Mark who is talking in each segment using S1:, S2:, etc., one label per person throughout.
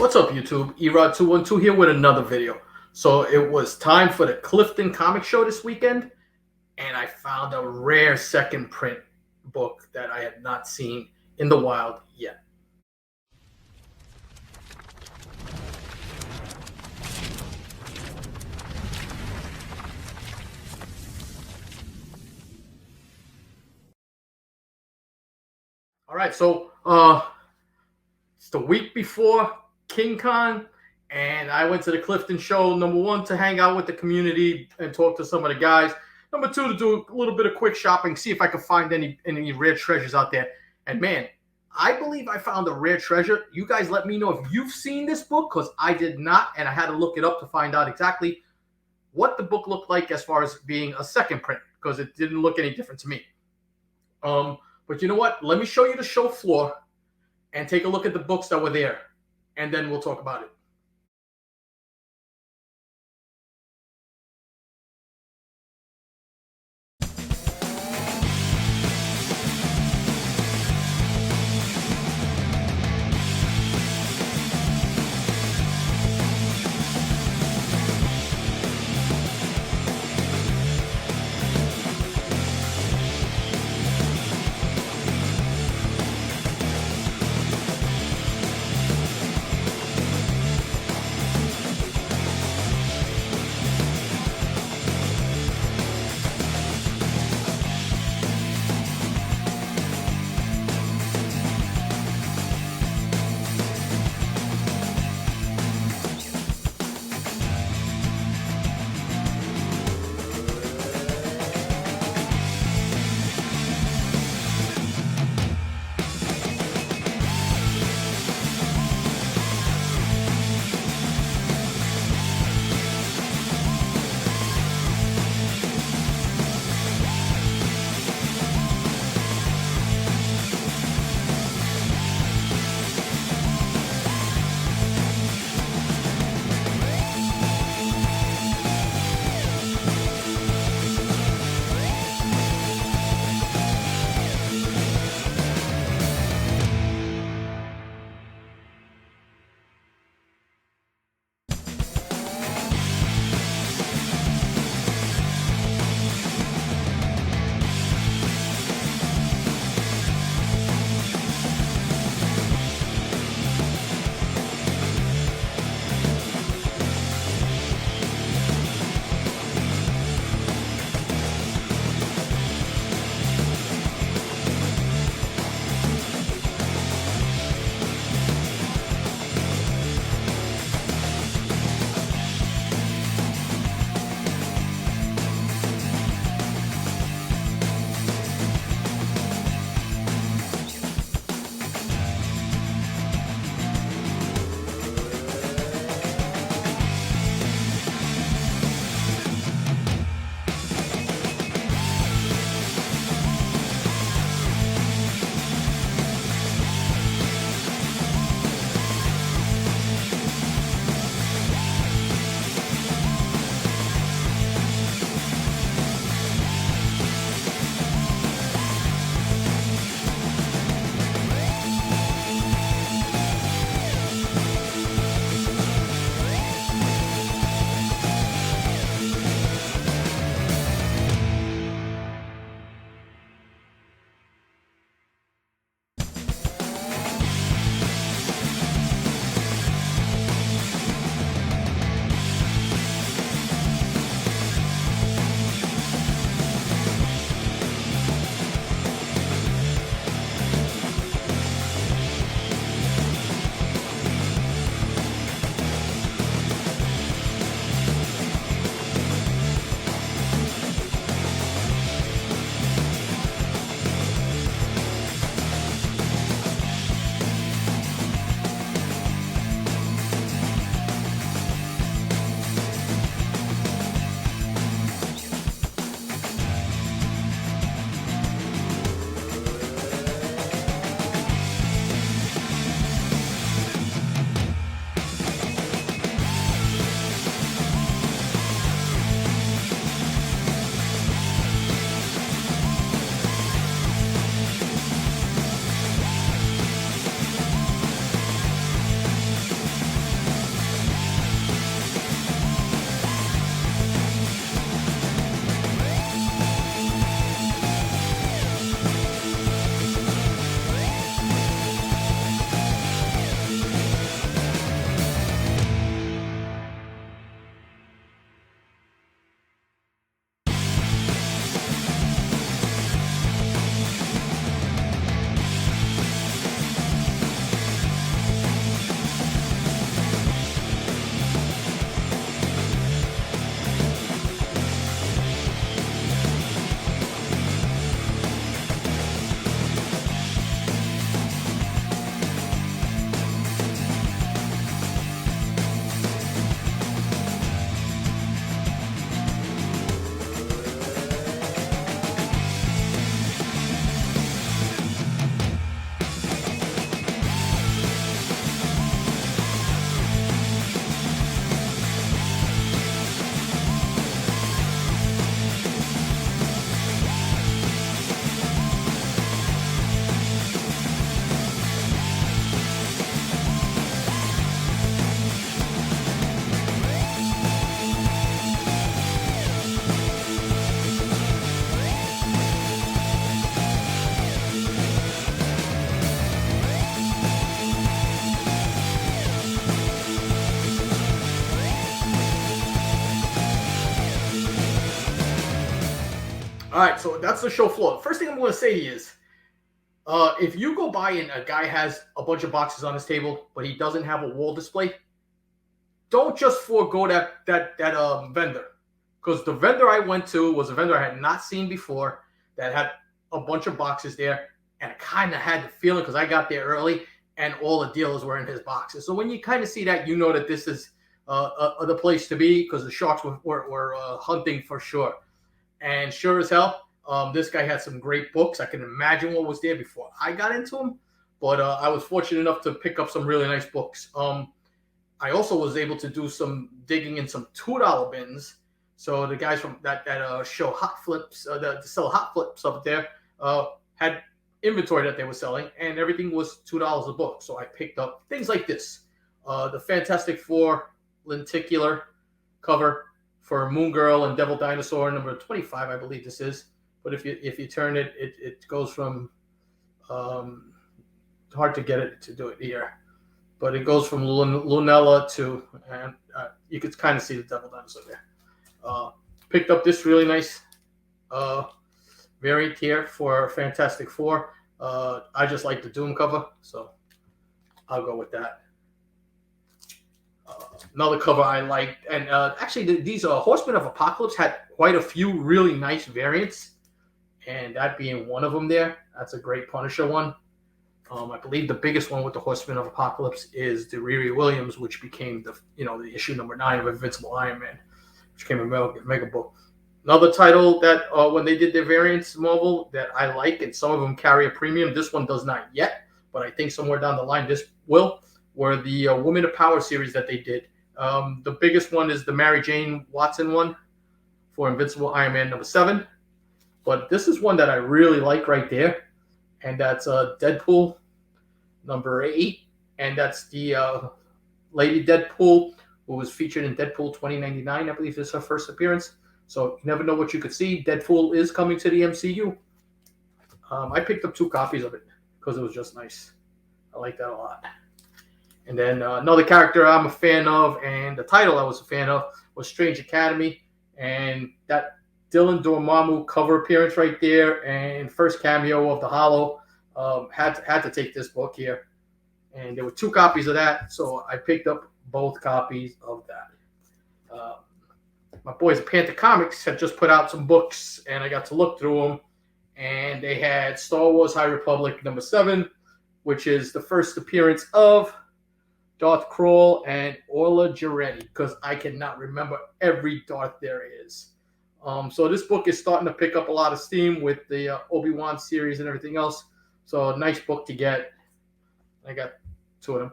S1: What's up, YouTube? Erod212 here with another video. So it was time for the Clifton Comic Show this weekend, and I found a rare second print book that I had not seen in the wild yet. All right, so it's the week before King Con, and I went to the Clifton show, number one, to hang out with the community and talk to some of the guys. Number two, to do a little bit of quick shopping, see if I could find any rare treasures out there. And man, I believe I found a rare treasure. You guys let me know if you've seen this book, because I did not, and I had to look it up to find out exactly what the book looked like as far as being a second print, because it didn't look any different to me. But you know what? Let me show you the show floor and take a look at the books that were there, and then we'll talk about it. All right, so that's the show floor. First thing I'm going to say to you is, if you go by and a guy has a bunch of boxes on his table, but he doesn't have a wall display, don't just forego that vendor, because the vendor I went to was a vendor I had not seen before that had a bunch of boxes there, and I kind of had the feeling because I got there early and all the deals were in his boxes. So when you kind of see that, you know that this is the place to be, because the sharks were hunting for sure. And sure as hell, this guy had some great books. I can imagine what was there before I got into them, but I was fortunate enough to pick up some really nice books. I also was able to do some digging in some $2 bins. So the guys from that show Hot Flips, that sell Hot Flips up there, had inventory that they were selling, and everything was $2 a book. So I picked up things like this, the Fantastic Four lenticular cover for Moon Girl and Devil Dinosaur, number 25, I believe this is. But if you turn it, it goes from hard to get it to do it here, but it goes from Lunella to, and you could kind of see the Devil Dinosaur there. Picked up this really nice variant here for Fantastic Four. I just like the Doom cover, so I'll go with that. Another cover I liked, and actually these Horsemen of Apocalypse had quite a few really nice variants, and that being one of them there. That's a great Punisher one. I believe the biggest one with the Horsemen of Apocalypse is the Riri Williams, which became the issue number 9 of Invincible Iron Man, which came a mega book. Another title that when they did their variants, Marvel, that I like, and some of them carry a premium. This one does not yet, but I think somewhere down the line this will, were the Women of Power series that they did. The biggest one is the Mary Jane Watson one for Invincible Iron Man number 7. But this is one that I really like right there, and that's Deadpool number 8, and that's the Lady Deadpool, who was featured in Deadpool 2099. I believe this is her first appearance. So you never know what you could see. Deadpool is coming to the MCU. I picked up 2 copies of it because it was just nice. I like that a lot. And then another character I'm a fan of, and the title I was a fan of, was Strange Academy. And that Dylan Dormammu cover appearance right there, and first cameo of the Hollow, had to take this book here. And there were 2 copies of that, so I picked up both copies of that. My boys at Panther Comics had just put out some books, and I got to look through them. And they had Star Wars High Republic number 7, which is the first appearance of Darth Krall and Orla Jaretti, because I cannot remember every Darth there is. So this book is starting to pick up a lot of steam with the Obi-Wan series and everything else. So a nice book to get. I got 2 of them.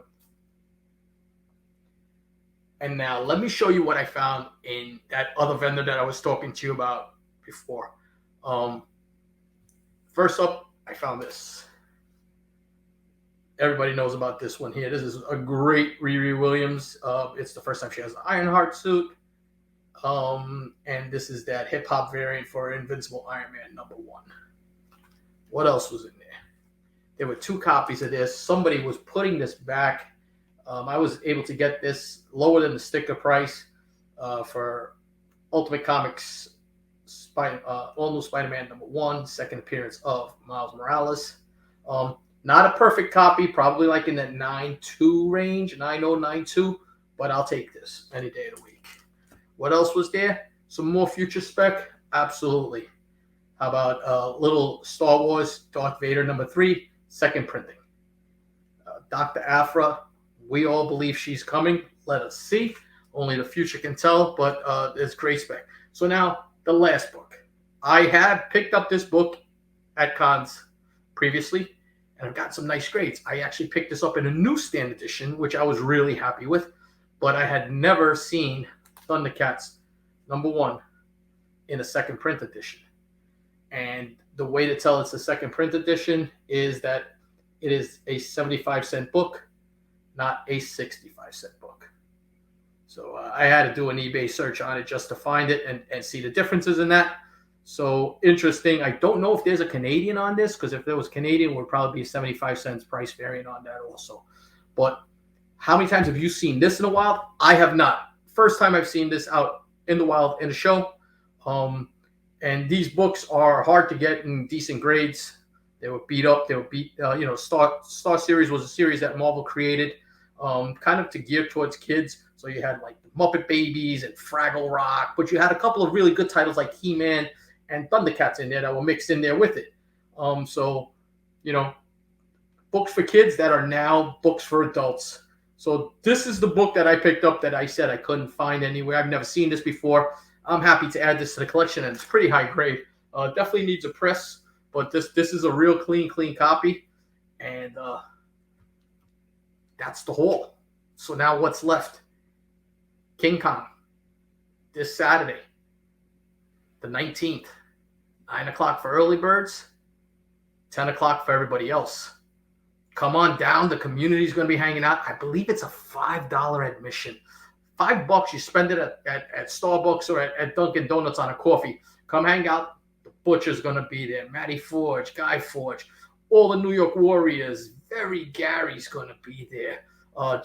S1: And now let me show you what I found in that other vendor that I was talking to you about before. First up, I found this. Everybody knows about this one here. This is a great Riri Williams. It's the first time she has the Ironheart suit. And this is that hip-hop variant for Invincible Iron Man number 1. What else was in there? There were 2 copies of this. Somebody was putting this back. I was able to get this lower than the sticker price for Ultimate Comics All New Spider-Man number 1, second appearance of Miles Morales. Not a perfect copy, probably like in that 9.2 range, 9.092, but I'll take this any day of the week. What else was there? Some more future spec? Absolutely. How about little Star Wars Darth Vader number 3, second printing. Dr. Aphra, we all believe she's coming. Let us see. Only the future can tell, but it's great spec. So now, the last book. I had picked up this book at cons previously, and I've got some nice grades. I actually picked this up in a newsstand edition, which I was really happy with, but I had never seen Thundercats number 1 in a second print edition. And the way to tell it's a second print edition is that it is a 75-cent book, not a 65-cent book. So I had to do an eBay search on it just to find it and see the differences in that. So interesting. I don't know if there's a Canadian on this, because if there was Canadian, it would probably be a 75 cents price variant on that also. But how many times have you seen this in the wild? I have not. First time I've seen this out in the wild in a show. And these books are hard to get in decent grades. They were beat up. They were beat. Star Series was a series that Marvel created, kind of to gear towards kids. So you had like the Muppet Babies and Fraggle Rock, but you had a couple of really good titles like He-Man and Thundercats in there that were mixed in there with it. So, books for kids that are now books for adults. So this is the book that I picked up that I said I couldn't find anywhere. I've never seen this before. I'm happy to add this to the collection, and it's pretty high grade. Definitely needs a press, but this is a real clean copy, and that's the haul. So now what's left? King Kong, this Saturday, the 19th, 9 o'clock for early birds, 10 o'clock for everybody else. Come on down. The community is going to be hanging out. I believe it's a $5 admission. $5, you spend it at Starbucks or at Dunkin' Donuts on a coffee. Come hang out. The Butcher's going to be there. Matty Forge, Guy Forge, all the New York Warriors. Very Gary's going to be there.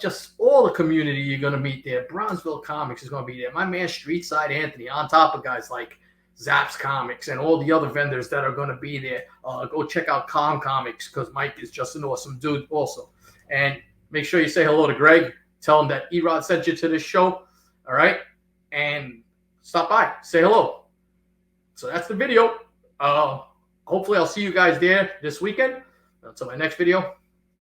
S1: Just all the community you're going to meet there. Bronzeville Comics is going to be there. My man Streetside Anthony, on top of guys like Zaps Comics and all the other vendors that are going to be there. Go check out Comics because Mike is just an awesome dude also. And make sure you say hello to Greg. Tell him that E-Rod sent you to this show. All right? And stop by. Say hello. So that's the video. Hopefully I'll see you guys there this weekend. Until my next video.